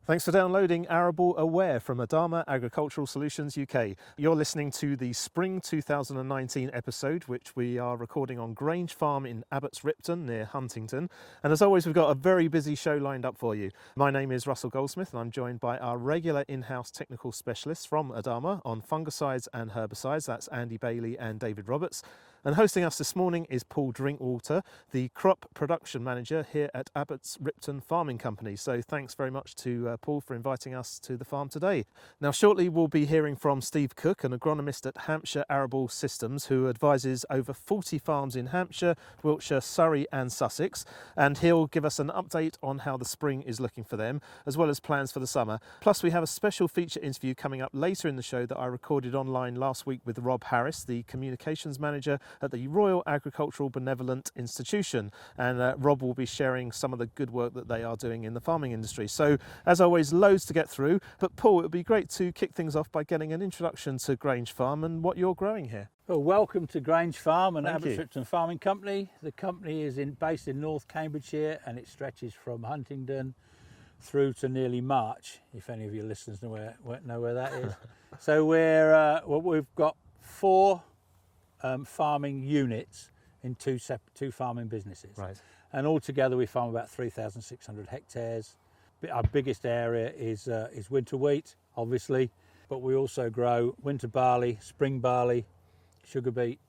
Thanks for downloading ArableAware from Adama Agricultural Solutions UK. You're listening to the Spring 2019 episode, which we are recording on Grange Farm in Abbots Ripton near Huntington. And as always, we've got a very busy show lined up for you. My name is Russell Goldsmith and I'm joined by our regular in-house technical specialists from Adama on fungicides and herbicides. That's Andy Bailey and David Roberts. And hosting us this morning is Paul Drinkwater, the crop production manager here at Abbots Ripton Farming Company. So thanks very much to Paul for inviting us to the farm today. Now shortly we'll be hearing from Steve Cook, an agronomist at Hampshire Arable Systems, who advises over 40 farms in Hampshire, Wiltshire, Surrey and Sussex. And he'll give us an update on how the spring is looking for them, as well as plans for the summer. Plus we have a special feature interview coming up later in the show that I recorded online last week with Rob Harris, the communications manager at the Royal Agricultural Benevolent Institution, and Rob will be sharing some of the good work that they are doing in the farming industry. So as always, loads to get through, but Paul, it would be great to kick things off by getting an introduction to Grange Farm and what you're growing here. Well, welcome to Grange Farm and Abbots Ripton Farming Company. The company is based in North Cambridgeshire and it stretches from Huntingdon through to nearly March, if any of your listeners know where that is. So we've got four farming units in two farming businesses. Right. And altogether we farm about 3,600 hectares. Our biggest area is winter wheat, obviously, but we also grow winter barley, spring barley, sugar beet,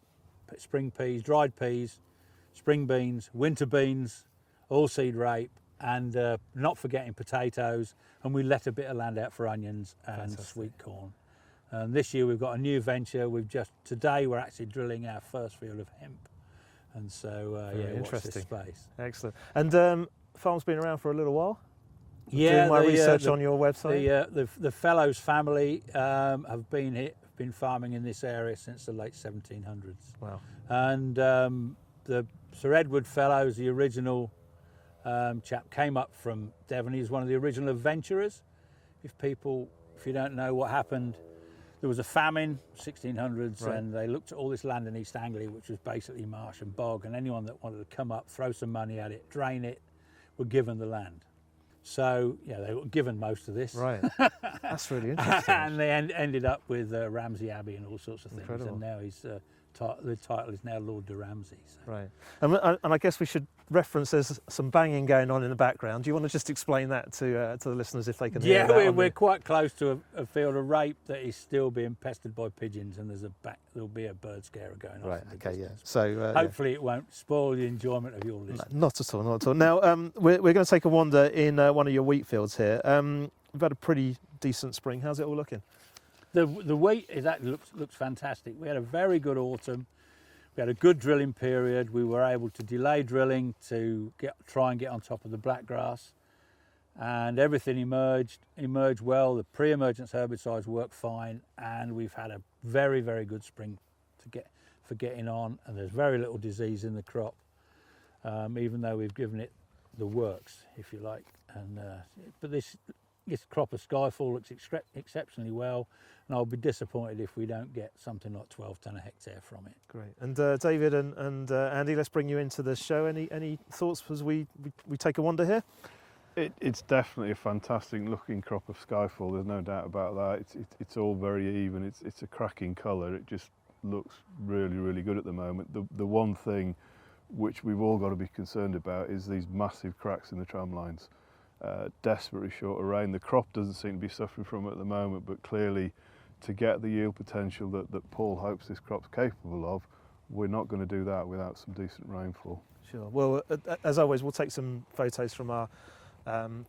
spring peas, dried peas, spring beans, winter beans, oilseed rape, and not forgetting potatoes. And we let a bit of land out for onions and Fantastic. Sweet corn. And this year we've got a new venture. Today we're actually drilling our first field of hemp. And so, watch this space. Excellent. And farm's been around for a little while? Yeah, doing my research on your website. The Fellows family have been farming in this area since the late 1700s. Wow. And the Sir Edward Fellows, the original chap, came up from Devon. He was one of the original adventurers. If you don't know what happened, there was a famine, 1600s, right. And they looked at all this land in East Anglia, which was basically marsh and bog, and anyone that wanted to come up, throw some money at it, drain it, were given the land. So, they were given most of this. Right. That's really interesting. And they ended up with Ramsey Abbey and all sorts of things. Incredible. And now the title is now Lord de Ramsey. So. Right. And I guess we should reference there's some banging going on in the background. Do you want to just explain that to the listeners if they can hear that? Yeah, we're quite close to a field of rape that is still being pestered by pigeons, and there'll be a bird scarer going on. Right, okay, yeah. So hopefully it won't spoil the enjoyment of your listening. No, not at all, not at all. Now, we're going to take a wander in one of your wheat fields here. We've had a pretty decent spring. How's it all looking? The wheat looks fantastic. We had a very good autumn. We had a good drilling period. We were able to delay drilling to try and get on top of the black grass, and everything emerged well. The pre-emergence herbicides worked fine, and we've had a very, very good spring for getting on. And there's very little disease in the crop, even though we've given it the works, if you like. And but this crop of Skyfall looks exceptionally well, and I'll be disappointed if we don't get something like 12 tonne a hectare from it. Great. And David and Andy, let's bring you into the show. Any thoughts as we take a wander here? It's definitely a fantastic looking crop of Skyfall, there's no doubt about that. It's all very even, it's a cracking colour, it just looks really, really good at the moment. The one thing which we've all got to be concerned about is these massive cracks in the tram lines. Desperately short of rain. The crop doesn't seem to be suffering from it at the moment, but clearly to get the yield potential that Paul hopes this crop's capable of, we're not going to do that without some decent rainfall. Sure. Well, as always, we'll take some photos from our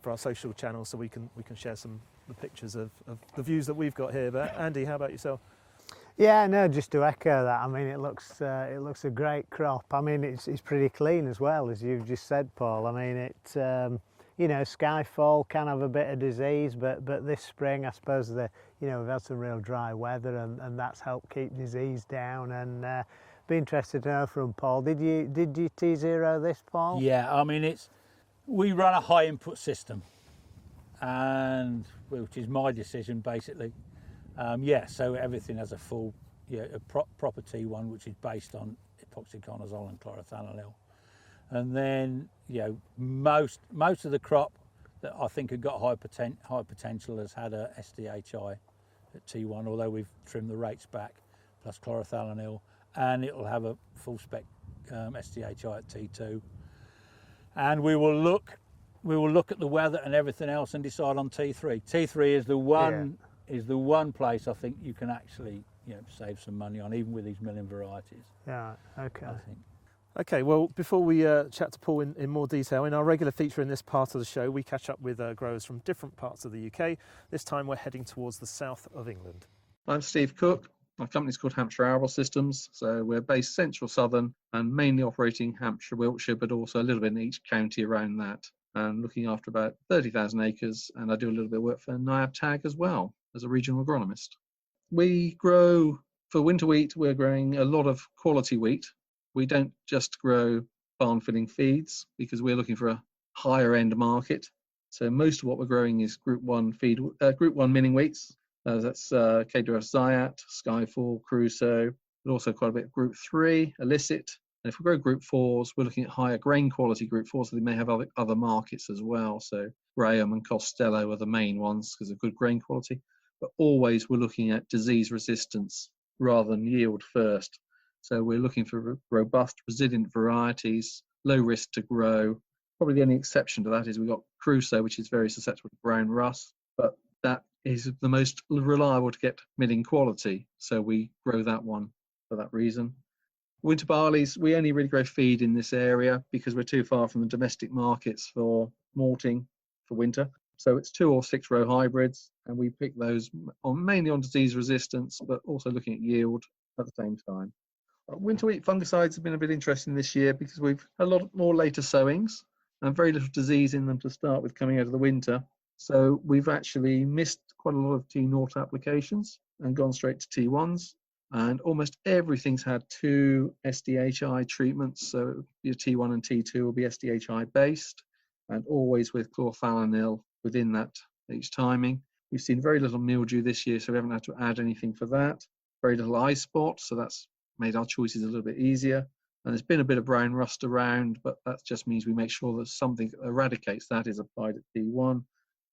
for our social channels so we can share some the pictures of the views that we've got here. But Andy, how about yourself? Yeah, no, just to echo that. I mean, it looks a great crop. I mean, it's pretty clean as well, as you've just said, Paul. I mean, it. Skyfall can have a bit of disease, but this spring, I suppose we've had some real dry weather, and that's helped keep disease down. And be interested to know from Paul. Did you T0 this, Paul? Yeah, I mean we run a high input system, and which is my decision basically. So everything has a full, a proper T1, which is based on epoxyconazole and chlorothalonil. And then, most of the crop that I think have got high potential has had a SDHI at T1, although we've trimmed the rates back, plus chlorothalonil, and it'll have a full spec SDHI at T2. And we will look at the weather and everything else and decide on T3. T3 is the one place I think you can actually save some money on, even with these milling varieties. Yeah, okay. I think. Okay, well, before we chat to Paul in more detail, in our regular feature in this part of the show, we catch up with growers from different parts of the UK. This time we're heading towards the south of England. I'm Steve Cook. My company's called Hampshire Arable Systems, so we're based central southern and mainly operating Hampshire, Wiltshire, but also a little bit in each county around that, and looking after about 30,000 acres, and I do a little bit of work for NIAB TAG as well as a regional agronomist. We grow, for winter wheat, we're growing a lot of quality wheat. We don't just grow barn filling feeds because we're looking for a higher end market. So most of what we're growing is Group 1 milling wheats. That's KWF Zayat, Skyfall, Crusoe, but also quite a bit of Group 3, Illicit. And if we grow Group 4s, we're looking at higher grain quality Group 4s, so they may have other markets as well. So Graham and Costello are the main ones because of good grain quality. But always we're looking at disease resistance rather than yield first. So we're looking for robust, resilient varieties, low risk to grow. Probably the only exception to that is we've got Crusoe, which is very susceptible to brown rust, but that is the most reliable to get milling quality. So we grow that one for that reason. Winter barleys, we only really grow feed in this area because we're too far from the domestic markets for malting for winter. So it's 2 or 6 row hybrids, and we pick those mainly on disease resistance, but also looking at yield at the same time. Winter wheat fungicides have been a bit interesting this year because we've had a lot more later sowings and very little disease in them to start with coming out of the winter. So we've actually missed quite a lot of T0 applications and gone straight to T1s. And almost everything's had 2 SDHI treatments. So your T1 and T2 will be SDHI based, and always with chlorothalonil within that each timing. We've seen very little mildew this year, so we haven't had to add anything for that. Very little eye spot, so that's made our choices a little bit easier. And there's been a bit of brown rust around, but that just means we make sure that something that eradicates that is applied at T1,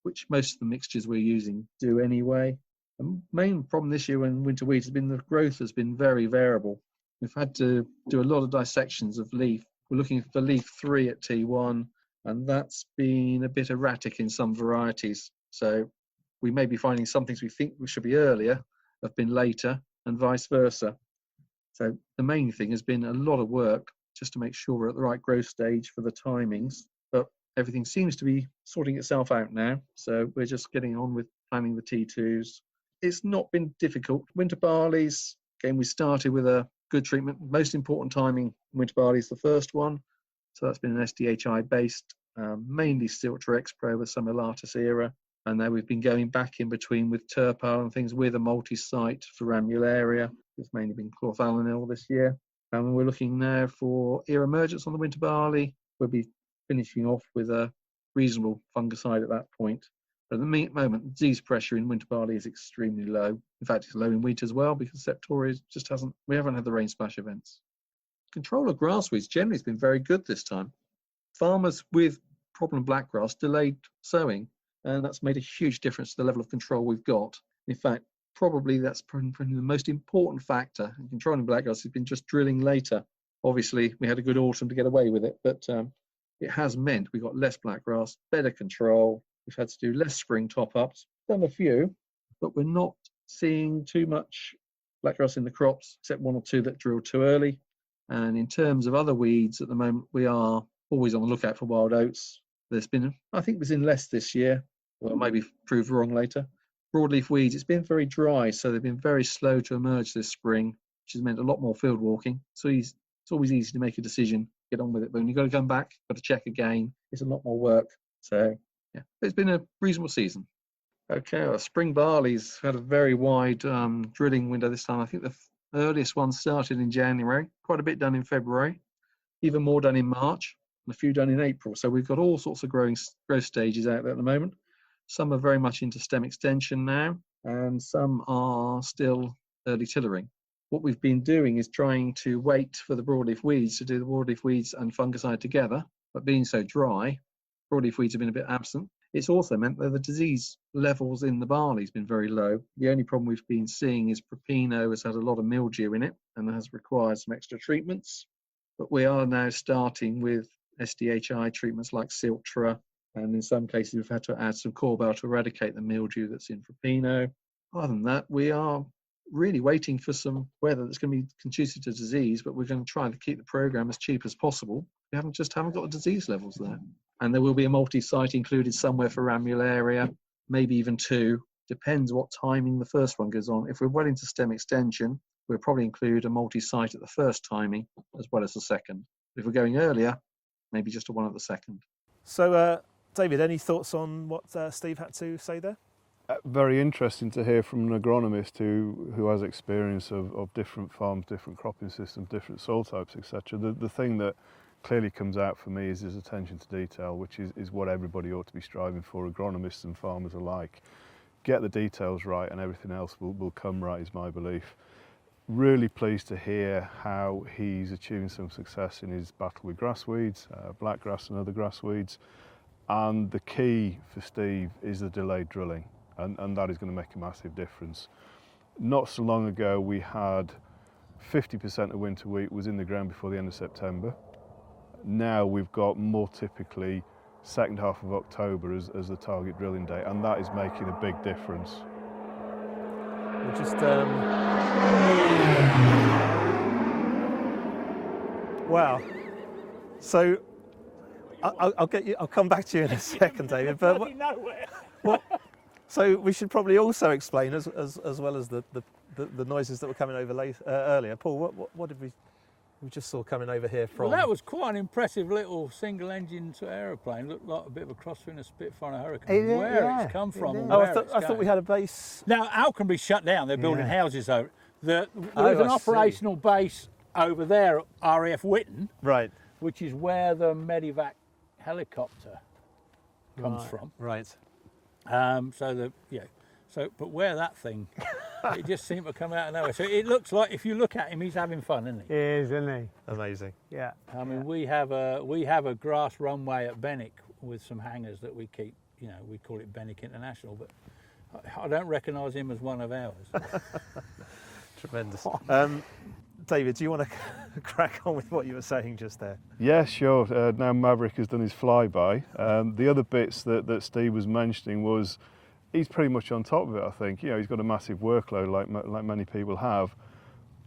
which most of the mixtures we're using do anyway. The main problem this year in winter wheat has been the growth has been very variable. We've had to do a lot of dissections of leaf. We're looking for leaf 3 at T1, and that's been a bit erratic in some varieties. So we may be finding some things we think we should be earlier have been later, and vice versa. So the main thing has been a lot of work just to make sure we're at the right growth stage for the timings, but everything seems to be sorting itself out now. So we're just getting on with planning the T2s. It's not been difficult. Winter barleys, again, we started with a good treatment. Most important timing, winter barley is the first one. So that's been an SDHI based, mainly Stiltra X-Pro with some Elatus era. And then we've been going back in between with Terpal and things with a multi-site for Ramularia. It's mainly been chlorothalonil this year. And we're looking now for ear emergence on the winter barley. We'll be finishing off with a reasonable fungicide at that point. But at the moment, disease pressure in winter barley is extremely low. In fact, it's low in wheat as well because Septoria just we haven't had the rain splash events. Control of grass weeds generally has been very good this time. Farmers with problem blackgrass delayed sowing, and that's made a huge difference to the level of control we've got. In fact, probably that's probably the most important factor in controlling blackgrass has been just drilling later. Obviously, we had a good autumn to get away with it, but it has meant we got less blackgrass, better control. We've had to do less spring top-ups. Done a few, but we're not seeing too much blackgrass in the crops, except 1 or 2 that drilled too early. And in terms of other weeds, at the moment, we are always on the lookout for wild oats. I think there's been less this year. Well, maybe prove wrong later. Broadleaf weeds, it's been very dry, so they've been very slow to emerge this spring, which has meant a lot more field walking. So it's always easy to make a decision, get on with it. But when you've got to come back, got to check again, it's a lot more work. So, yeah, it's been a reasonable season. Okay, well, spring barley's had a very wide drilling window this time. I think the earliest one started in January, quite a bit done in February, even more done in March, and a few done in April. So we've got all sorts of growth stages out there at the moment. Some are very much into stem extension now, and some are still early tillering. What we've been doing is trying to wait for the broadleaf weeds to do the broadleaf weeds and fungicide together, but being so dry, broadleaf weeds have been a bit absent. It's also meant that the disease levels in the barley has been very low. The only problem we've been seeing is Prepino has had a lot of mildew in it and has required some extra treatments. But we are now starting with SDHI treatments like Siltra, and in some cases we've had to add some Corbel to eradicate the mildew that's in Prepino. Other than that, we are really waiting for some weather that's going to be conducive to disease, but we're going to try to keep the program as cheap as possible. We haven't got the disease levels there. And there will be a multi-site included somewhere for ArableAware, maybe even 2. Depends what timing the first one goes on. If we're well into stem extension, we'll probably include a multi-site at the first timing as well as the second. If we're going earlier, maybe just a one at the second. So, David, any thoughts on what Steve had to say there? Very interesting to hear from an agronomist who has experience of different farms, different cropping systems, different soil types, etc. The thing that clearly comes out for me is his attention to detail, which is what everybody ought to be striving for, agronomists and farmers alike. Get the details right and everything else will come right, is my belief. Really pleased to hear how he's achieving some success in his battle with grass weeds, blackgrass and other grass weeds. And the key for Steve is the delayed drilling, and that is going to make a massive difference. Not so long ago we had 50% of winter wheat was in the ground before the end of September. Now we've got more typically second half of October as the target drilling date, and that is making a big difference. We'll just wow. So I'll get you. I'll come back to you in a second, David. But so we should probably also explain, as well as the noises that were coming over earlier. Paul, what did we just saw coming over here from? Well, that was quite an impressive little single-engine aeroplane. Looked like a bit of a cross between a Spitfire and a Hurricane. It's come from. And I thought we had a base. Now, Alconbury's shut down. They're building houses over. There's an operational base over there at RAF Whitton, right, which is where the Medivac helicopter comes from. Right. But where that thing, it just seemed to come out of nowhere. So it looks like, if you look at him, he's having fun, isn't he? He is, isn't he? Amazing. Yeah. I mean, we have a grass runway at Benwick with some hangars that we keep. We call it Benwick International, but I don't recognise him as one of ours. Tremendous. David, do you want to crack on with what you were saying just there? Yeah, sure. Now Maverick has done his flyby. The other bits that Steve was mentioning was he's pretty much on top of it, I think. He's got a massive workload like many people have,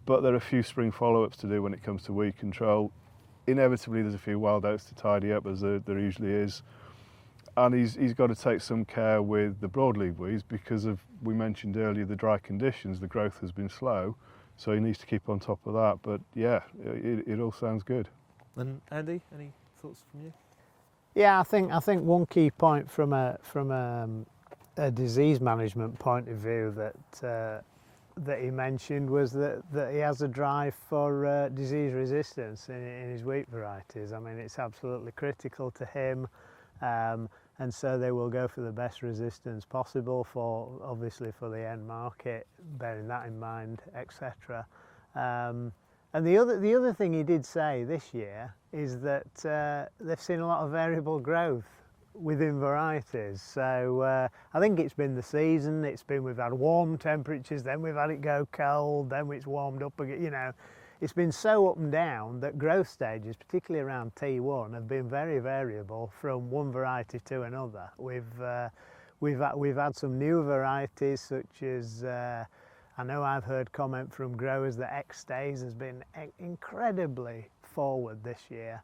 but there are a few spring follow-ups to do when it comes to weed control. Inevitably, there's a few wild oats to tidy up, as there usually is. And he's got to take some care with the broadleaf weeds because we mentioned earlier, the dry conditions, the growth has been slow. So he needs to keep on top of that. But yeah, it all sounds good. And Andy, any thoughts from you? Yeah, I think one key point from a disease management point of view that he mentioned was that he has a drive for disease resistance in his wheat varieties. I mean, it's absolutely critical to him. And so they will go for the best resistance possible obviously for the end market, bearing that in mind, etc. And the other thing he did say this year is that they've seen a lot of variable growth within varieties. So I think it's been the season. We've had warm temperatures, then we've had it go cold, then it's warmed up again. It's been so up and down that growth stages, particularly around T1, have been very variable from one variety to another. We've had some new varieties, such as I know I've heard comment from growers that X-Stays has been incredibly forward this year.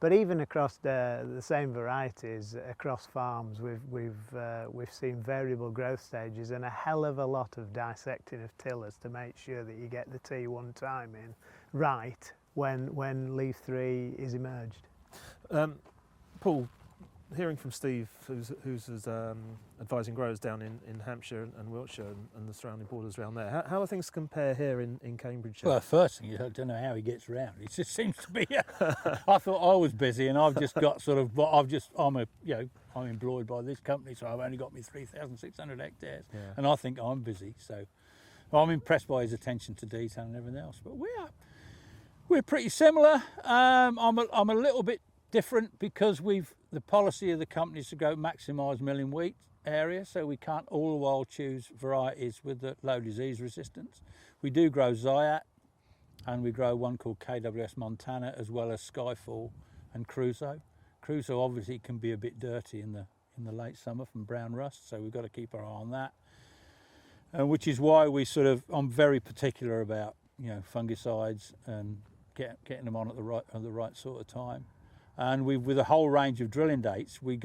But even across the same varieties, across farms, we've seen variable growth stages and a hell of a lot of dissecting of tillers to make sure that you get the T1 timing right when leaf 3 is emerged. Paul, hearing from Steve, who's advising growers down in Hampshire and Wiltshire and the surrounding borders around there, how are things compare here in Cambridgeshire? Well, first thing, I don't know how he gets around. It just seems to be. I thought I was busy, and I've just got I'm employed by this company, so I've only got me 3,600 hectares, and I think I'm busy. So I'm impressed by his attention to detail and everything else. But we're pretty similar. I'm a little bit different because the policy of the company is to go maximise milling wheat area, so we can't all the while choose varieties with the low disease resistance. We do grow Zayat, and we grow one called KWS Montana, as well as Skyfall and Crusoe. Crusoe obviously can be a bit dirty in the late summer from brown rust, so we've got to keep our eye on that. Which is why I'm very particular about, fungicides and getting them on at the right sort of time. And with a whole range of drilling dates, we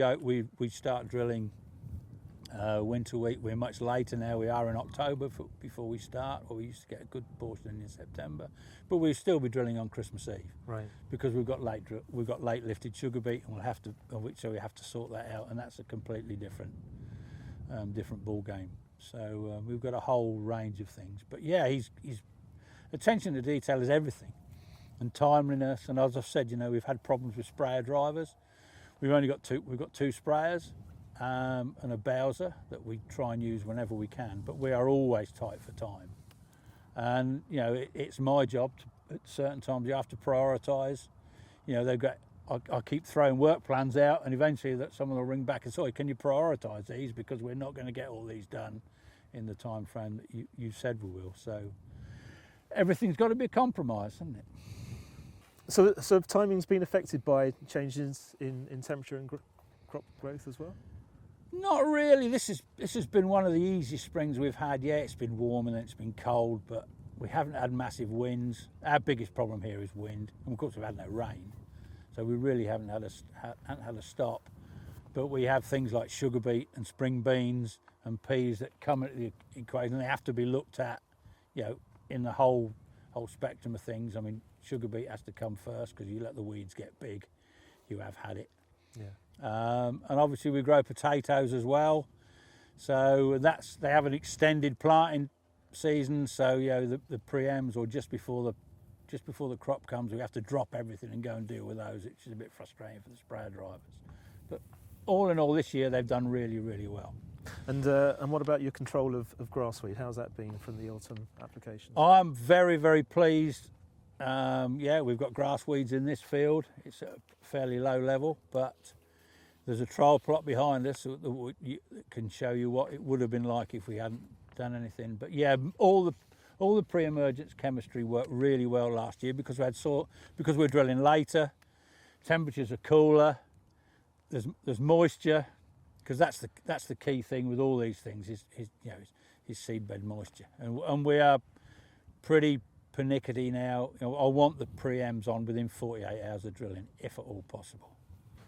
start drilling winter wheat. We're much later now. We are in October before we start, or we used to get a good portion in September. But we'll still be drilling on Christmas Eve, right? Because we've got late lifted sugar beet, and so we have to sort that out, and that's a completely different ball game. So we've got a whole range of things. But yeah, he's attention to detail is everything, and timeliness. And as I've said, we've had problems with sprayer drivers. We've got two sprayers. And a Bowser that we try and use whenever we can, but we are always tight for time. And it's my job to, at certain times you have to prioritise. I keep throwing work plans out, and eventually that someone will ring back and say, "Can you prioritise these, because we're not going to get all these done in the time frame that you said we will." So everything's got to be a compromise, hasn't it? So timing's been affected by changes in temperature and crop growth as well? Not really. This has been one of the easiest springs we've had. Yeah, it's been warm and it's been cold, but we haven't had massive winds. Our biggest problem here is wind, and of course we've had no rain, so we really haven't had a stop. But we have things like sugar beet and spring beans and peas that come into the equation. They have to be looked at, in the whole spectrum of things. I mean, sugar beet has to come first, because you let the weeds get big, you have had it. Yeah. And obviously we grow potatoes as well, so they have an extended planting season. So the preems, or just before the crop comes, we have to drop everything and go and deal with those, which is a bit frustrating for the sprayer drivers. But all in all, this year they've done really, really well. And what about your control of grassweed? How's that been from the autumn application? I'm very, very pleased. We've got grass weeds in this field. It's at a fairly low level, but there's a trial plot behind us that can show you what it would have been like if we hadn't done anything. But yeah, all the pre-emergence chemistry worked really well last year, because because we're drilling later, temperatures are cooler, there's moisture, because that's the key thing with all these things is seedbed moisture, and we are pretty pernickety now. I want the preems on within 48 hours of drilling, if at all possible.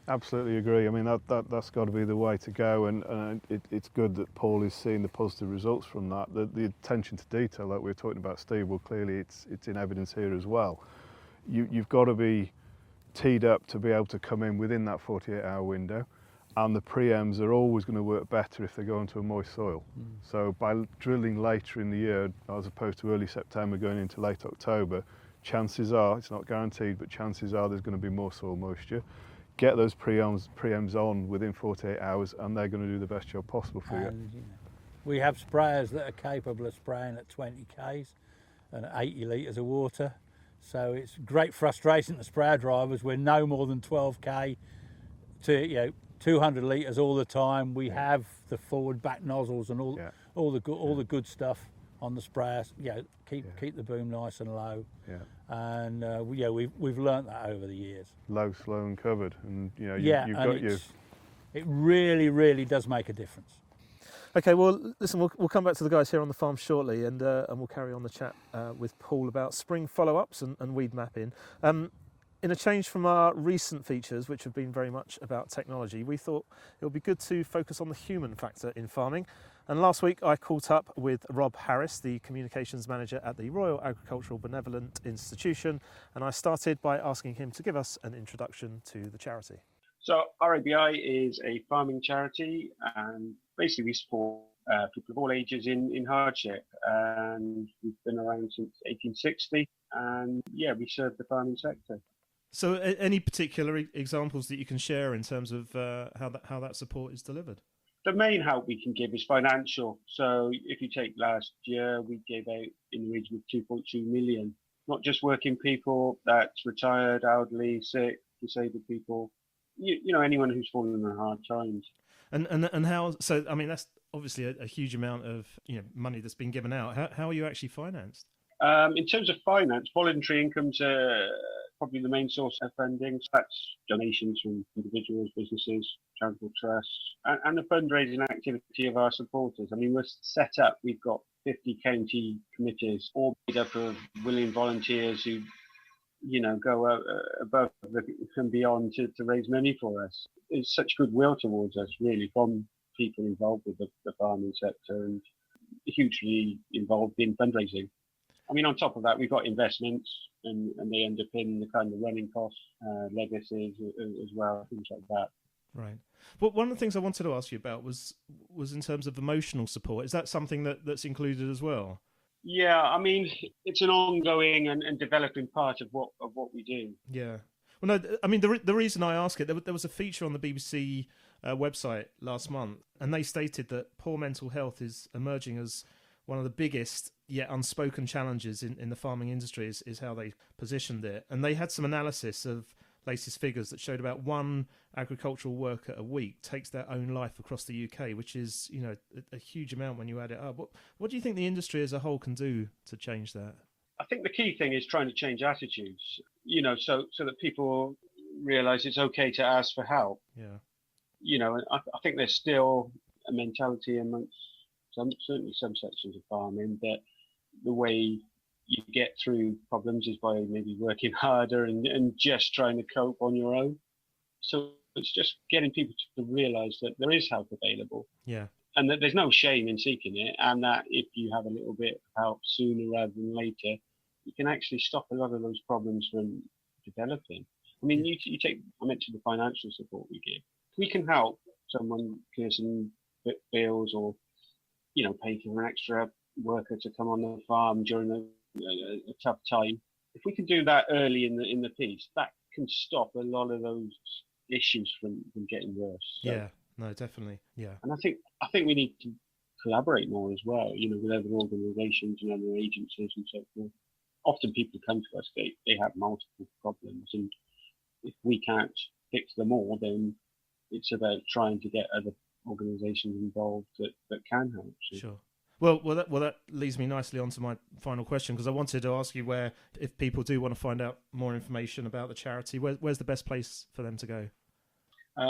Absolutely agree. I mean, that's got to be the way to go, and it's good that Paul is seeing the positive results from that. The attention to detail that we were talking about, Steve, well, clearly it's in evidence here as well. You've got to be teed up to be able to come in within that 48-hour window, and the preems are always going to work better if they go into a moist soil. So by drilling later in the year, as opposed to early September going into late October, chances are, it's not guaranteed, but chances are there's going to be more soil moisture. Get those preems on within 48 hours, and they're going to do the best job possible for you. We have sprayers that are capable of spraying at 20 k's and 80 litres of water. So it's great frustration to sprayer drivers. We're no more than 12k to 200 litres all the time. We have the forward back nozzles and all the good stuff on the sprayers. Keep the boom nice and low. Yeah. And we've learnt that over the years. Low, slow, and covered, and it really, really does make a difference. Okay, well, listen, we'll come back to the guys here on the farm shortly, and we'll carry on the chat with Paul about spring follow-ups and weed mapping. In a change from our recent features, which have been very much about technology, we thought it would be good to focus on the human factor in farming. And last week I caught up with Rob Harris, the Communications Manager at the Royal Agricultural Benevolent Institution, and I started by asking him to give us an introduction to the charity. So RABI is a farming charity, and basically we support people of all ages in hardship, and we've been around since 1860, and we serve the farming sector. So any particular examples that you can share in terms of how that support is delivered? The main help we can give is financial. So if you take last year, we gave out in the region of 2.2 million, not just working people, that's retired, elderly, sick, disabled people, anyone who's fallen on hard times. And how? So I mean, that's obviously a huge amount of money that's been given out. How are you actually financed? In terms of finance, voluntary incomes are probably the main source of funding. So that's donations from individuals, businesses, charitable trusts, and the fundraising activity of our supporters. I mean, we're set up, we've got 50 county committees, all made up of willing volunteers who, go above and beyond to raise money for us. There's such goodwill towards us, really, from people involved with the farming sector and hugely involved in fundraising. I mean, on top of that, we've got investments and they underpin the kind of running costs, legacies as well, things like that. Right. Well, one of the things I wanted to ask you about was in terms of emotional support. Is that something that's included as well? Yeah, I mean, it's an ongoing and developing part of what we do. Yeah. Well, no, I mean, the reason I ask it, there was a feature on the BBC website last month, and they stated that poor mental health is emerging as one of the biggest yet unspoken challenges in the farming industry is how they positioned it. And they had some analysis of latest figures that showed about one agricultural worker a week takes their own life across the UK, which is, a huge amount when you add it up. What do you think the industry as a whole can do to change that? I think the key thing is trying to change attitudes, so that people realise it's okay to ask for help. Yeah. I think there's still a mentality amongst certainly some sections of farming that the way you get through problems is by maybe working harder and just trying to cope on your own. So it's just getting people to realise that there is help available. Yeah. And that there's no shame in seeking it, and that if you have a little bit of help sooner rather than later, you can actually stop a lot of those problems from developing. I mean, I mentioned the financial support we give. We can help someone clear some bills or, pay for an extra worker to come on the farm during a tough time. If we can do that early in the piece, that can stop a lot of those issues from getting worse. So, yeah, no, definitely. Yeah. and I think we need to collaborate more as well, with other organisations and other agencies and so forth. Often people come to us, they have multiple problems, and if we can't fix them all, then it's about trying to get other organisations involved that can help. So. Sure. Well, that leads me nicely on to my final question, because I wanted to ask you where, if people do want to find out more information about the charity, where's the best place for them to go?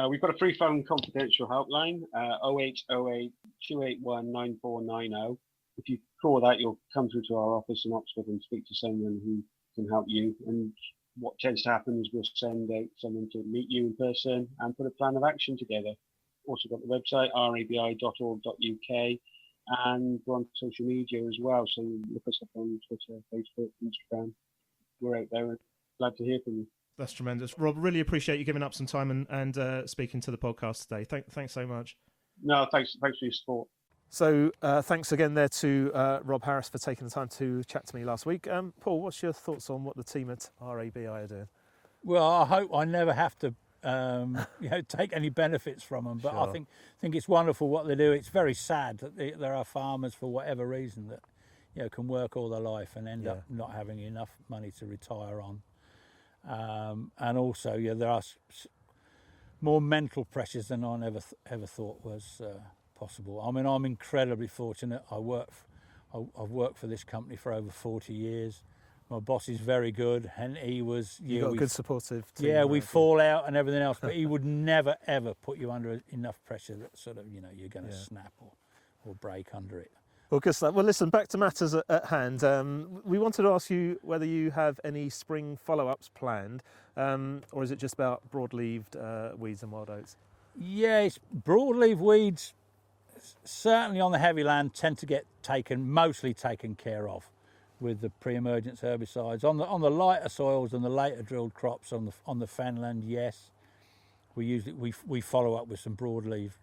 We've got a free phone confidential helpline, 0808 281 9490. If you call that, you'll come through to our office in Oxford and speak to someone who can help you. And what tends to happen is we'll send out someone to meet you in person and put a plan of action together. Also got the website, arabi.org.uk, and we're on social media as well. So look us up on Twitter, Facebook, Instagram. We're out there. Glad to hear from you. That's tremendous. Rob, really appreciate you giving up some time and speaking to the podcast today. Thanks so much. No, thanks for your support. So thanks again there to Rob Harris for taking the time to chat to me last week. Paul, what's your thoughts on what the team at ArableAware are doing? Well, I hope I never have to take any benefits from them, but Sure. I think it's wonderful what they do. It's very sad that there are farmers, for whatever reason, that can work all their life and end up not having enough money to retire on. And also, there are more mental pressures than I ever thought was possible. I mean, I'm incredibly fortunate. I've worked for this company for over 40 years. My boss is very good, and he was. You've got a good supportive team. Yeah, we fall out and everything else, but he would never ever put you under enough pressure that sort of you're going to snap or break under it. Well, good stuff. Well, listen, back to matters at hand. We wanted to ask you whether you have any spring follow-ups planned, or is it just about broad-leaved weeds and wild oats? Yeah, it's broadleaf weeds, certainly on the heavy land, tend to get mostly taken care of with the pre-emergence herbicides. On the lighter soils and the later drilled crops on the fenland, yes, we follow up with some broadleaf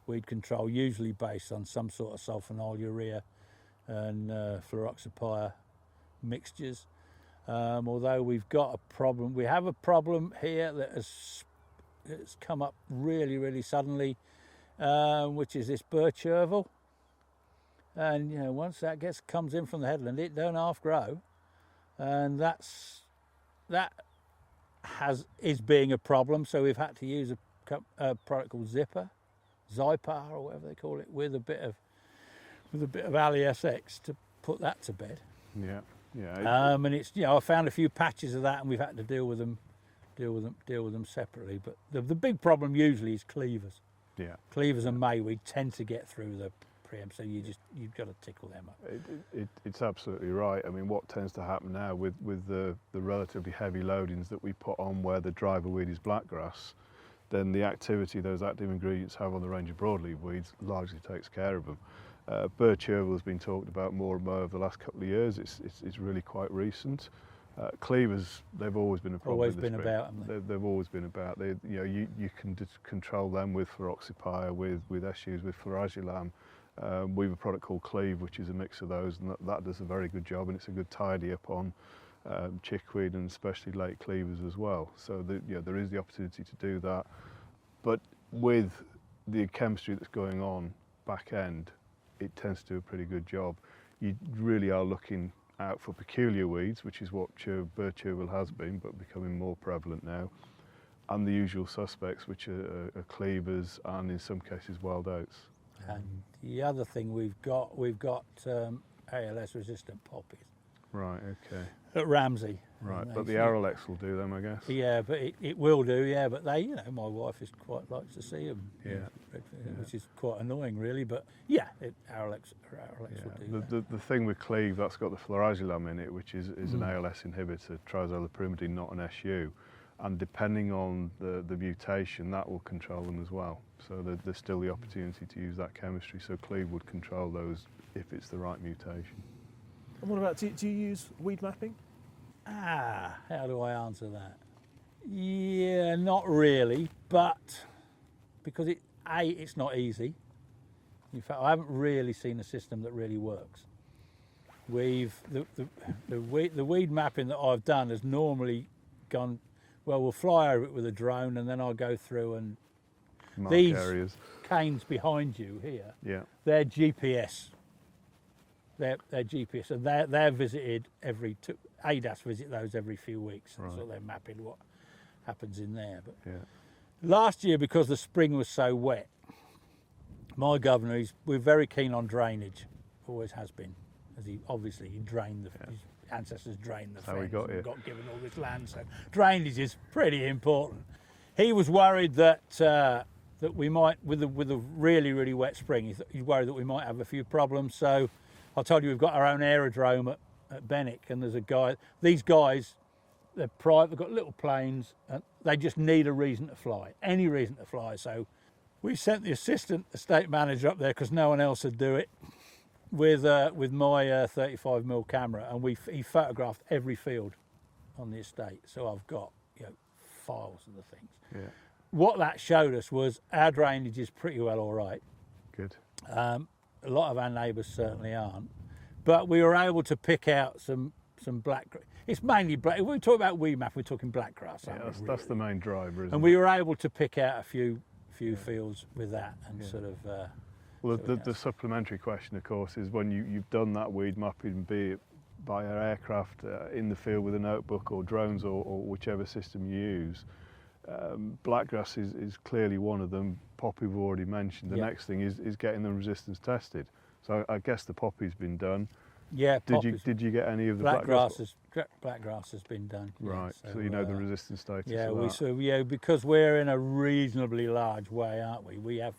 weed control, usually based on some sort of sulfonyl urea and fluroxypyr mixtures. Although we have a problem here that has come up really, really suddenly, which is this birch chervil. And once that comes in from the headland, it don't half grow, and that is being a problem. So we've had to use a product called Zypar or whatever they call it, with a bit of AliSX to put that to bed. Yeah, yeah. And it's, I found a few patches of that, and we've had to deal with them separately. But the big problem usually is cleavers. Yeah. Cleavers and mayweed tend to get through the preem, so you've got to tickle them up. It's absolutely right. I mean, what tends to happen now with the relatively heavy loadings that we put on where the driver weed is blackgrass, then the activity those active ingredients have on the range of broadleaf weeds largely takes care of them. Birch herbal has been talked about more and more over the last couple of years. It's really quite recent. Cleavers, they've always been a problem. Always been about them. They've always been about. You can control them with fluroxypyre, with SUs, with fluorouracil. We have a product called Cleave, which is a mix of those, and that does a very good job, and it's a good tidy up on chickweed and especially late cleavers as well. So there is the opportunity to do that, but with the chemistry that's going on back end, it tends to do a pretty good job. You really are looking out for peculiar weeds, which is what birch herbal has been, but becoming more prevalent now, and the usual suspects, which are cleavers and in some cases wild oats. And the other thing we've got ALS resistant poppies. Right, okay. At Ramsey. Right, but the Aralex will do them, I guess. Yeah, but it will do, yeah, but they, my wife is quite likes to see them. Yeah. Which is quite annoying, really, but yeah, Aralex will do that. The thing with Cleave, that's got the fluorouracil in it, which is an ALS inhibitor, triazolapyrimidine, not an SU. And depending on the mutation, that will control them as well. So there's still the opportunity to use that chemistry. So Cleave would control those if it's the right mutation. And what about, do you use weed mapping? How do I answer that? Yeah, not really, but because it's not easy. In fact, I haven't really seen a system that really works. The weed mapping that I've done has normally gone, well, we'll fly over it with a drone, and then I'll go through and Mark these areas. canes behind you here, Yeah. they're GPS. They're GPS, and they're visited ADAS visit those every few weeks, Right. so they're mapping what happens in there. But Yeah. last year, because the spring was so wet, my governor, we're very keen on drainage, always has been, as he drained his ancestors drained the how we fens got and here. got given all this land, so drainage is pretty important. He was worried that we might, with a really, really wet spring, he's worried that we might have a few problems. So I told you we've got our own aerodrome at Benwick, and there's a guy, these guys, they're private, they've got little planes, and they just need a reason to fly, any reason to fly. So we sent the assistant estate manager up there because no one else would do it with my 35mm camera, and he photographed every field on the estate. So I've got files of the things. Yeah. What that showed us was our drainage is pretty well all right. Good. A lot of our neighbours certainly aren't, but we were able to pick out some black. It's mainly black. When we talk about weed map, we're talking blackgrass. Yeah, that's the main driver, isn't and it? we were able to pick out a few fields with that, and sort of. Well, the supplementary question, of course, is when you've done that weed mapping, be it by an aircraft in the field with a notebook or drones or whichever system you use, blackgrass is clearly one of them. Poppy we've already mentioned. The next thing is getting the resistance tested. So I guess the poppy's been done. Yeah. Did you get any of the blackgrass has been done. Right. Yeah, so you know the resistance status. Yeah, of that. because we're in a reasonably large way, aren't we? We have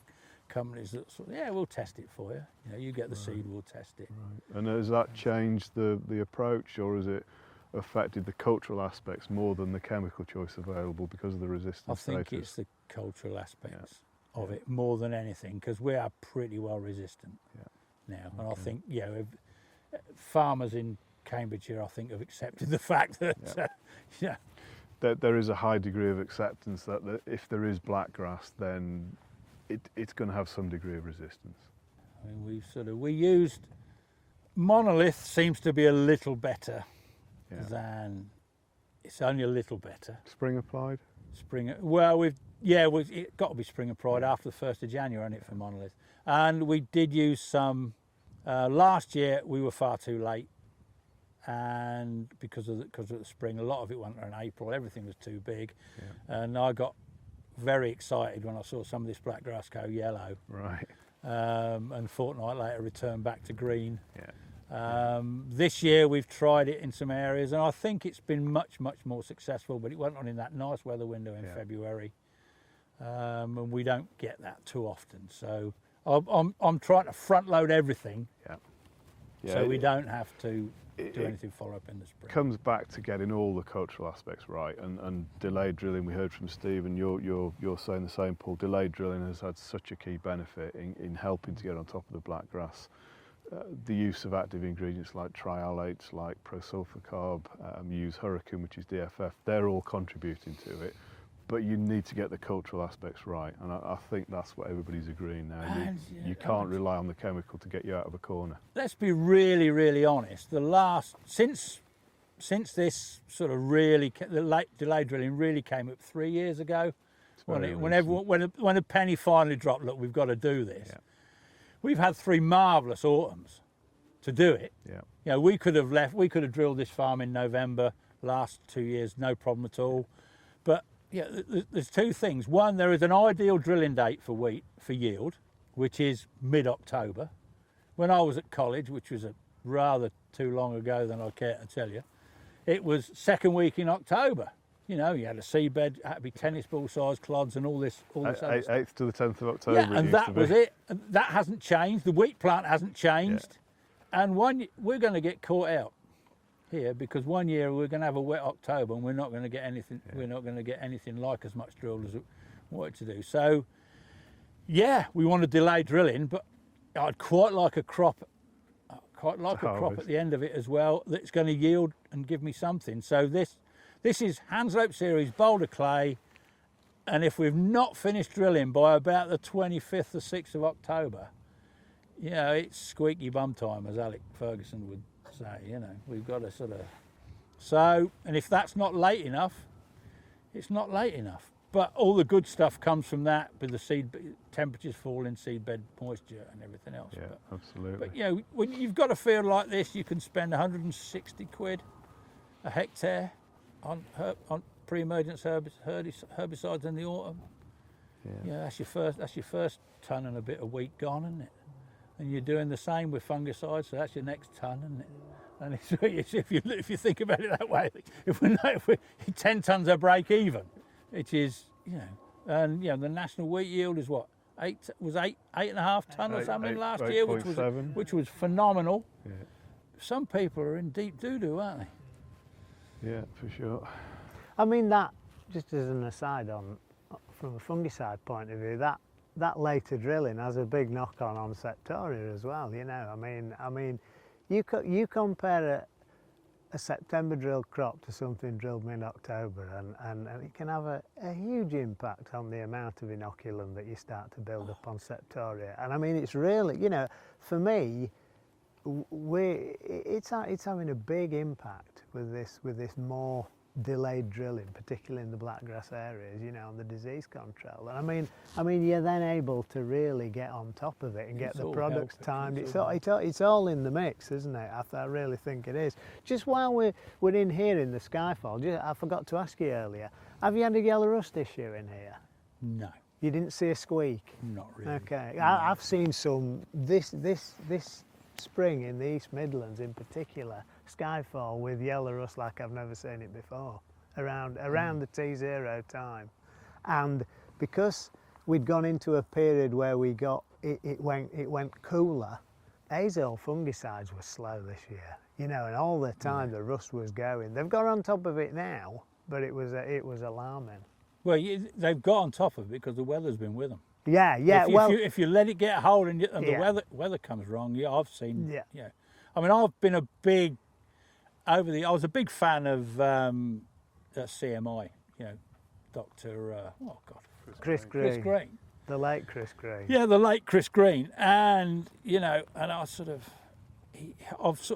companies that we'll test it for you. You get the seed, we'll test it. Right. And has that changed the approach, or has it affected the cultural aspects more than the chemical choice available because of the resistance I think status? it's the cultural aspects of it more than anything, because we are pretty well resistant now. And I think farmers in Cambridgeshire, I think, have accepted the fact that there is a high degree of acceptance that if there is blackgrass, then it's going to have some degree of resistance. I mean, we used monolith seems to be a little better than, it's only a little better. Spring applied? It got to be spring applied after the 1st of January, isn't it, for monolith? And we did use some, last year we were far too late, and because of the spring, a lot of it went in April. Everything was too big, and I got very excited when I saw some of this blackgrass go yellow. Right. And a fortnight later return back to green. Yeah. This year we've tried it in some areas, and I think it's been much more successful, but it went on in that nice weather window in February, and we don't get that too often. So I'm trying to front load everything, so we don't have to do anything follow up in the spring. Comes back to getting all the cultural aspects right, and delayed drilling. We heard from Steve, and you're saying the same, Paul. Delayed drilling has had such a key benefit in helping to get on top of the blackgrass. The use of active ingredients like trialates, like prosulfocarb, use Hurricane, which is DFF, they're all contributing to it. But you need to get the cultural aspects right, and I think that's what everybody's agreeing now. You can't rely on the chemical to get you out of a corner. Let's be really honest. Since this sort of delayed drilling really came up 3 years ago, when a penny finally dropped, look, we've got to do this. Yeah. We've had 3 marvellous autumns to do it. Yeah. You know, we could have drilled this farm in November last 2 years, no problem at all. But yeah, there's 2 things. One, there is an ideal drilling date for wheat for yield, which is mid-October. When I was at college, which was rather too long ago than I care to tell you, it was second week in October. You know, you had a seedbed, had to be tennis ball size clods and all this other stuff. 8th to the 10th of October. Yeah, and that was it. And that hasn't changed. The wheat plant hasn't changed. Yeah. And we're going to get caught out here, because one year we're going to have a wet October and we're not going to get anything. Yeah. We're not going to get anything like as much drill as we wanted to do. So, yeah, we want to delay drilling, but I'd quite like a crop. Crop at the end of it as well that's going to yield and give me something. So this is Hanslope Series Boulder Clay, and if we've not finished drilling by about the 25th or 6th of October, you know, it's squeaky bum time, as Alec Ferguson would say. You know, we've got to sort of. So, and if that's not late enough, it's not late enough. But all the good stuff comes from that, with the seed temperatures falling, seedbed moisture, and everything else. Yeah, absolutely. But you know, when you've got a field like this, you can spend 160 quid a hectare on pre-emergence herbicides in the autumn. Yeah, that's your first ton and a bit of wheat gone, isn't it? And you're doing the same with fungicides, so that's your next ton, isn't it? And if you think about it that way, if we 10 tons are break even, which is, you know, and you know the national wheat yield is what, 8.5 ton or something last year, which was phenomenal. Yeah. Some people are in deep doo-doo, aren't they? Yeah, for sure. I mean, that, just as an aside, from a fungicide point of view, that later drilling has a big knock-on Septoria as well. You know, I mean, you compare a September drilled crop to something drilled mid-October, and it can have a huge impact on the amount of inoculum that you start to build up on Septoria. And I mean, it's really, you know, for me, it's having a big impact with this more delayed drilling, particularly in the blackgrass areas, you know, on the disease control. And I mean, you're then able to really get on top of it and get the products timed. It's all in the mix, isn't it? I really think it is. Just while we're in here in the Skyfall, I forgot to ask you earlier, have you had a yellow rust issue in here? No. You didn't see a squeak? Not really. Okay. No. I've seen some this spring in the East Midlands in particular, Skyfall with yellow rust like I've never seen it before, around the T0 time. And because we'd gone into a period where we got it went cooler, azole fungicides were slow this year, you know, and all the time the rust was going. They've got on top of it now, but it was alarming. Well, they've got on top of it because the weather's been with them. Yeah. If you let it get a hold and the weather comes wrong, I've seen. Yeah. I mean, I've been I was a big fan of CMI. You know, Dr. Chris Green. The late Chris Green. Yeah, the late Chris Green, and you know, and I've sort of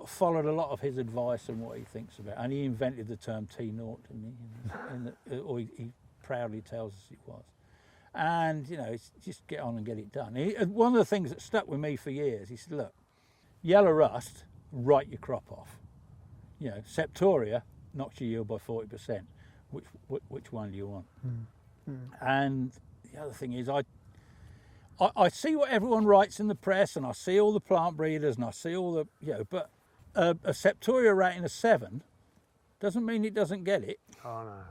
followed a lot of his advice and what he thinks about, and he invented the term T0, didn't he? Or he proudly tells us it was. And, you know, it's just get on and get it done. One of the things that stuck with me for years, he said, look, yellow rust, write your crop off. you know, Septoria knocks your yield by 40%. Which one do you want? And the other thing is, I see what everyone writes in the press, and I see all the plant breeders, and I see all the, you know, but a Septoria rating of 7 doesn't mean it doesn't get it. Oh no.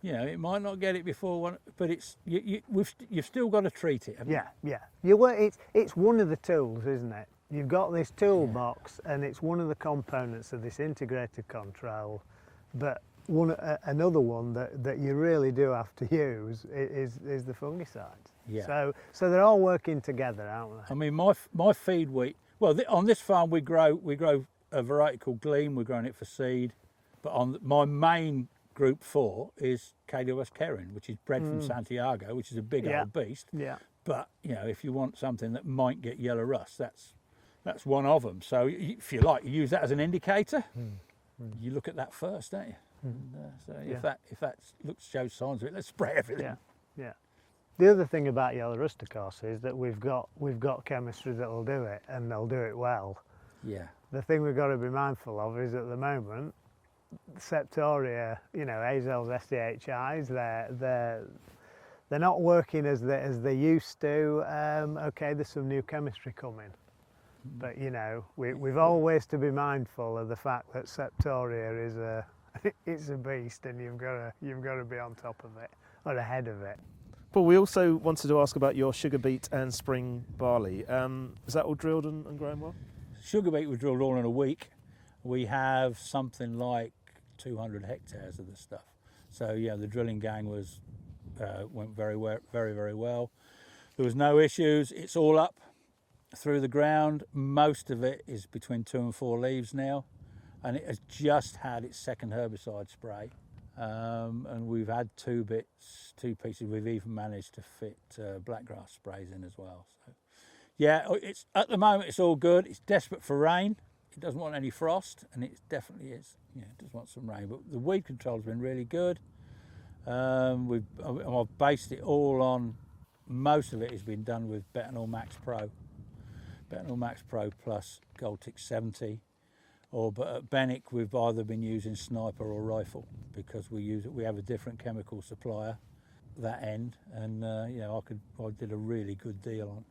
You know, it might not get it before one, but it's you've still got to treat it. Haven't Yeah, yeah. It's one of the tools, isn't it? You've got this toolbox, and it's one of the components of this integrated control. But another one that you really do have to use is the fungicides. Yeah. So they're all working together, aren't they? I mean, my feed wheat. Well, on this farm we grow a variety called Gleam. We're growing it for seed, but on my main Group 4 is KWS Kerin, which is bred from Santiago, which is a big old beast. Yeah. But you know, if you want something that might get yellow rust, that's one of them. So if you like, you use that as an indicator. You look at that first, don't you? And, so if that shows signs of it, let's spray everything. Yeah, yeah. The other thing about yellow rust, of course, is that we've got chemistry that will do it, and they'll do it well. Yeah. The thing we've got to be mindful of is, at the moment, Septoria, you know, Hazel's SDHIs, they're not working as they used to. Okay, there's some new chemistry coming, but you know, we've always to be mindful of the fact that Septoria is it's a beast, and you've got to be on top of it or ahead of it. Paul, we also wanted to ask about your sugar beet and spring barley. Is that all drilled and growing well? Sugar beet was drilled all in a week. We have something like 200 hectares of this stuff. So yeah, the drilling gang went very well. There was no issues. It's all up through the ground. Most of it is between 2 and 4 leaves now, and it has just had its second herbicide spray. And we've had 2 pieces. We've even managed to fit blackgrass sprays in as well. So yeah, it's at the moment it's all good. It's desperate for rain. It doesn't want any frost, and it definitely is. Yeah, it does want some rain, but the weed control's been really good. I've based it all on, most of it has been done with Betanol Max Pro. Betanol Max Pro plus Goltix 70, but at Bennick we've either been using Sniper or Rifle, because we have a different chemical supplier that end, and you know, I did a really good deal on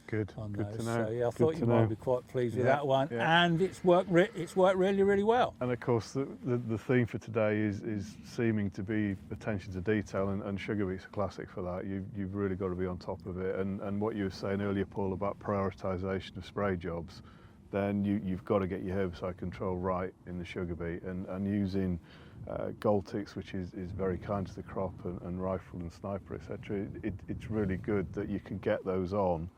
Good those. to know. So yeah, I Good thought to you know. might be quite pleased with Yeah, that one, yeah. and it's worked really, really well. And of course, the theme for today is seeming to be attention to detail, and sugar beet's a classic for that. You've really got to be on top of it. And what you were saying earlier, Paul, about prioritisation of spray jobs, then you've got to get your herbicide control right in the sugar beet, and using Goltix, which is very kind to the crop, and Rifle and Sniper, etc. It's really good that you can get those on.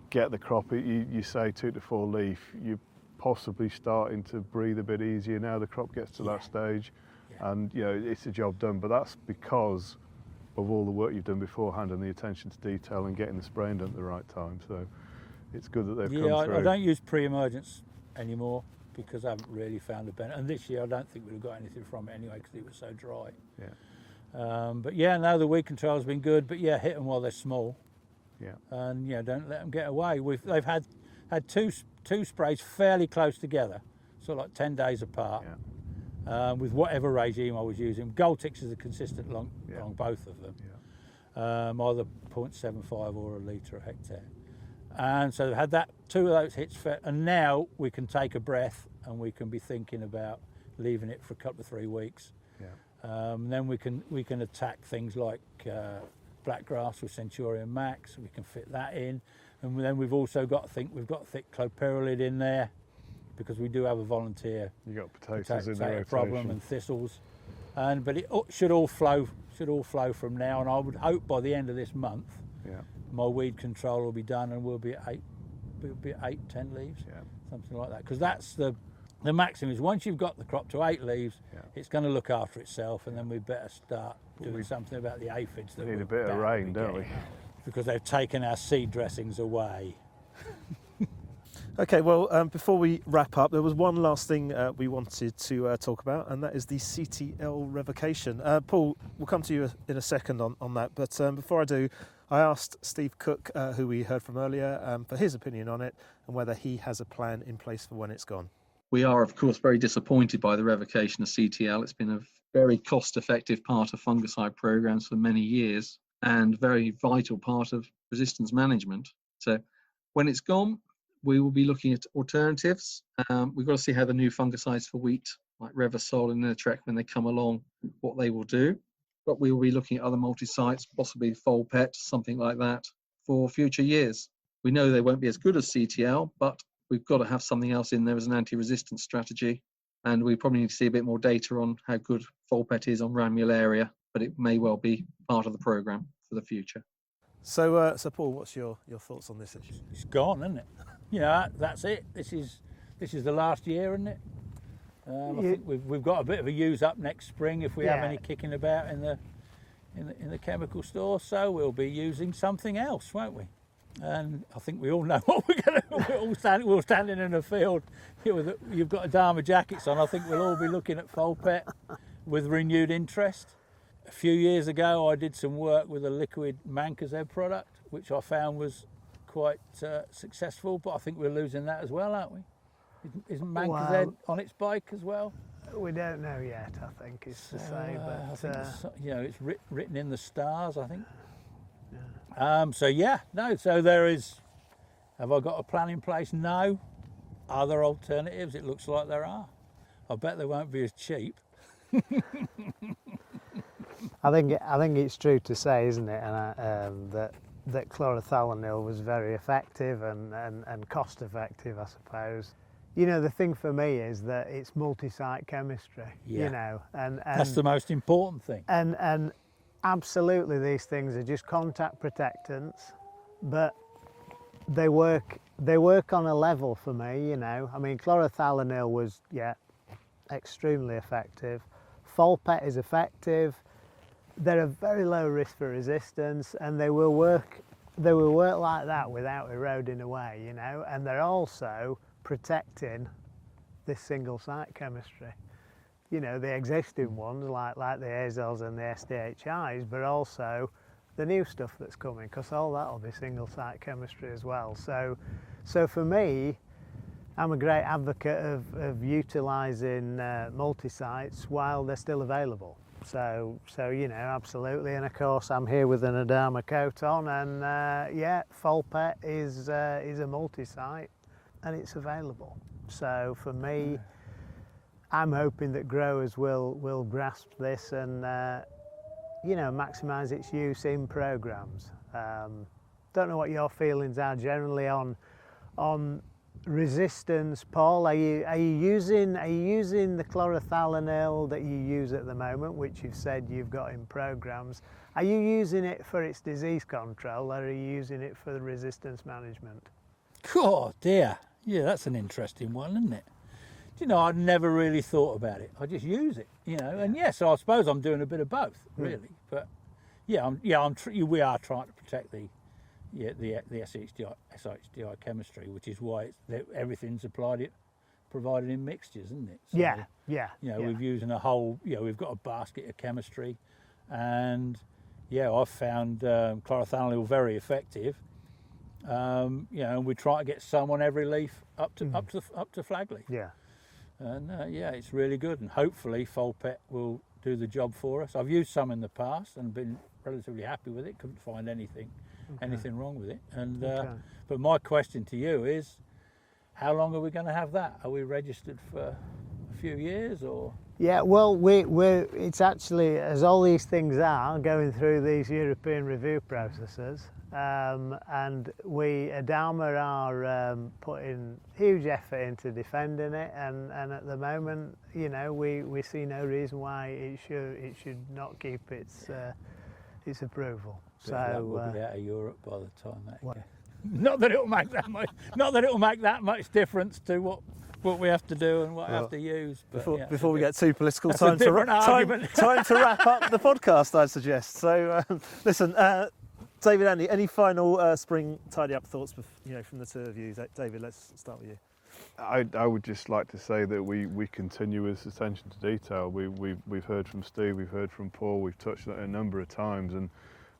Get the crop, you say 2 to 4 leaf, you're possibly starting to breathe a bit easier now the crop gets to that stage. And you know, it's a job done, but that's because of all the work you've done beforehand and the attention to detail and getting the spraying done at the right time. So it's good that they've come through. I don't use pre-emergence anymore, because I haven't really found a benefit, and this year I don't think we'd have got anything from it anyway, because it was so dry. Yeah. But yeah, no, the weed control's been good, but yeah, hit them while they're small. Yeah. And yeah, don't let them get away. They've had two sprays fairly close together, sort of like 10 days apart. Yeah. With whatever regime I was using. Goltix is a consistent long both of them. Yeah. Either 0.75 or a litre a hectare. And so they've had 2 of those hits, and now we can take a breath and we can be thinking about leaving it for a couple of 3 weeks. Yeah. Then we can attack things like blackgrass with Centurion Max. We can fit that in, and then we've also got thick clopyralid in there, because we do have a volunteer You got potatoes in the potato rotation. problem and thistles, but it should all flow from now, and I would hope by the end of this month Yeah. my weed control will be done, and we'll be at 10 leaves, Yeah. something like that, because that's the maximum. Is once you've got the crop to 8 leaves, Yeah. it's going to look after itself, and then we better start doing something about the aphids. We need a bit of rain, don't we? Because they've taken our seed dressings away. Okay, well, before we wrap up, there was one last thing we wanted to talk about, and that is the CTL revocation. Paul, we'll come to you in a second on that, but before I do, I asked Steve Cook, who we heard from earlier, for his opinion on it, and whether he has a plan in place for when it's gone. We are, of course, very disappointed by the revocation of CTL. It's been a very cost-effective part of fungicide programs for many years and very vital part of resistance management. So when it's gone, we will be looking at alternatives. We've got to see how the new fungicides for wheat, like Revasol and Nitrec, when they come along, what they will do. But we will be looking at other multi-sites, possibly Folpet, something like that, for future years. We know they won't be as good as CTL, but we've got to have something else in there as an anti-resistance strategy. And we probably need to see a bit more data on how good Folpet is on Ramularia, but it may well be part of the programme for the future. So, Paul, what's your thoughts on this issue? It's gone, isn't it? You know, that's it. This is the last year, isn't it? I think we've got a bit of a use up next spring if we have any kicking about in the chemical store. So we'll be using something else, won't we? And I think we all know what we're going to. We're all standing in a field. You've got Adama jackets on. I think we'll all be looking at Folpet with renewed interest. A few years ago, I did some work with a liquid Mancozeb product, which I found was quite successful. But I think we're losing that as well, aren't we? Isn't Mancozeb on its bike as well? We don't know yet. I think it's to say, but I think it's written in the stars, I think. So there is. Have I got a plan in place? No. Are there alternatives? It looks like there are. I bet they won't be as cheap. I think it's true to say, isn't it, that chlorothalonil was very effective and cost effective, I suppose. You know, the thing for me is that it's multi-site chemistry. Yeah. You know, and that's the most important thing. And absolutely, these things are just contact protectants, but they work on a level for me. You know, I mean, chlorothalonil was extremely effective. Folpet is effective. They're a very low risk for resistance, and they will work like that without eroding away. You know, and they're also protecting this single site chemistry. You know, the existing ones like the azoles and the SDHIs, but also the new stuff that's coming, because all that will be single site chemistry as well. So for me, I'm a great advocate of utilising multi-sites while they're still available. So you know, absolutely. And of course, I'm here with an Adama coat on, and Folpet is a multi-site, and it's available. So for me, I'm hoping that growers will grasp this and maximise its use in programmes. Don't know what your feelings are generally on resistance, Paul. Are you using the chlorothalonil that you use at the moment, which you've said you've got in programmes? Are you using it for its disease control, or are you using it for the resistance management? Oh dear, yeah, that's an interesting one, isn't it? You know, I'd never really thought about it. I just use it, you know, and so I suppose I'm doing a bit of both, really. But we are trying to protect the SHDI chemistry, which is why everything's provided in mixtures, isn't it? So, we've using a whole, we've got a basket of chemistry, and I've found chlorothalonil very effective. And we try to get some on every leaf up to flag leaf. Yeah. And it's really good, and hopefully Folpet will do the job for us. I've used some in the past and been relatively happy with it. Couldn't find anything wrong with it. And but my question to you is, how long are we going to have that? Are we registered for a few years, or? Yeah, well, it's actually, as all these things are, going through these European review processes, and Adama are putting huge effort into defending it, and at the moment, we see no reason why it should not keep its approval. So we'll be out of Europe by the time that. Not that it'll make that much. Not that it'll make that much difference to what we have to do and what we have to use. But before we get too political, time to wrap up the podcast, I suggest. So listen, David, Andy, any final spring tidy up thoughts, from the two of you? David, let's start with you. I would just like to say that we continue with attention to detail. We've heard from Steve, we've heard from Paul, we've touched on it a number of times, and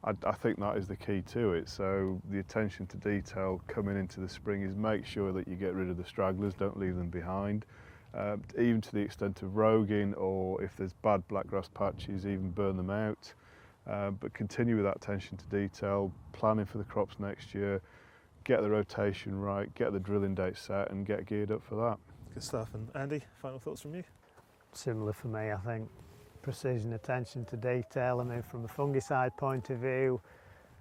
I think that is the key to it. So the attention to detail coming into the spring is make sure that you get rid of the stragglers, don't leave them behind, even to the extent of roguing, or if there's bad blackgrass patches, even burn them out. But continue with that attention to detail, planning for the crops next year, get the rotation right, get the drilling date set, and get geared up for that. Good stuff. And Andy, final thoughts from you? Similar for me, I think. Precision, attention to detail. I mean, from a fungicide point of view,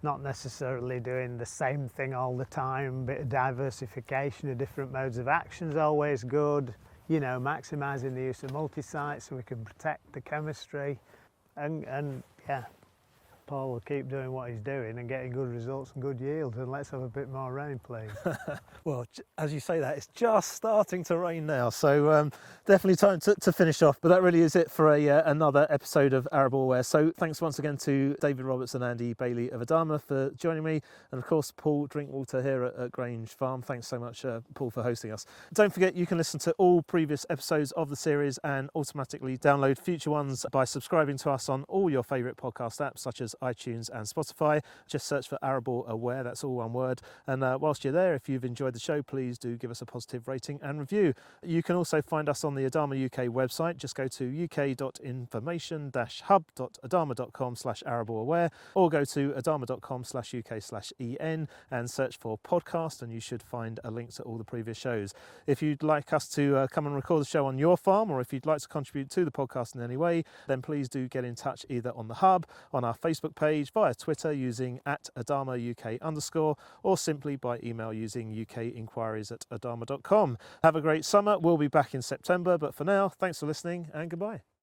not necessarily doing the same thing all the time. Bit of diversification of different modes of action is always good. You know, maximising the use of multi-site so we can protect the chemistry. And yeah, Paul will keep doing what he's doing and getting good results and good yields, and let's have a bit more rain, please. Well, as you say that, it's just starting to rain now, so definitely time to finish off. But that really is it for another episode of ArableAware. So thanks once again to David Roberts and Andy Bailey of Adama for joining me, and of course Paul Drinkwater here at Grange Farm. Thanks so much, Paul, for hosting us. Don't forget you can listen to all previous episodes of the series and automatically download future ones by subscribing to us on all your favourite podcast apps such as iTunes and Spotify. Just search for ArableAware, that's all one word. And whilst you're there, if you've enjoyed the show, please do give us a positive rating and review. You can also find us on the Adama UK website. Just go to uk.information-hub.adama.com/ArableAware, or go to adama.com/UK/EN and search for podcast, and you should find a link to all the previous shows. If you'd like us to come and record the show on your farm, or if you'd like to contribute to the podcast in any way, then please do get in touch either on the hub, on our Facebook page, via Twitter using @AdamaUK_, or simply by email using ukinquiries@adama.com. Have a great summer. We'll be back in September, but for now, thanks for listening and goodbye.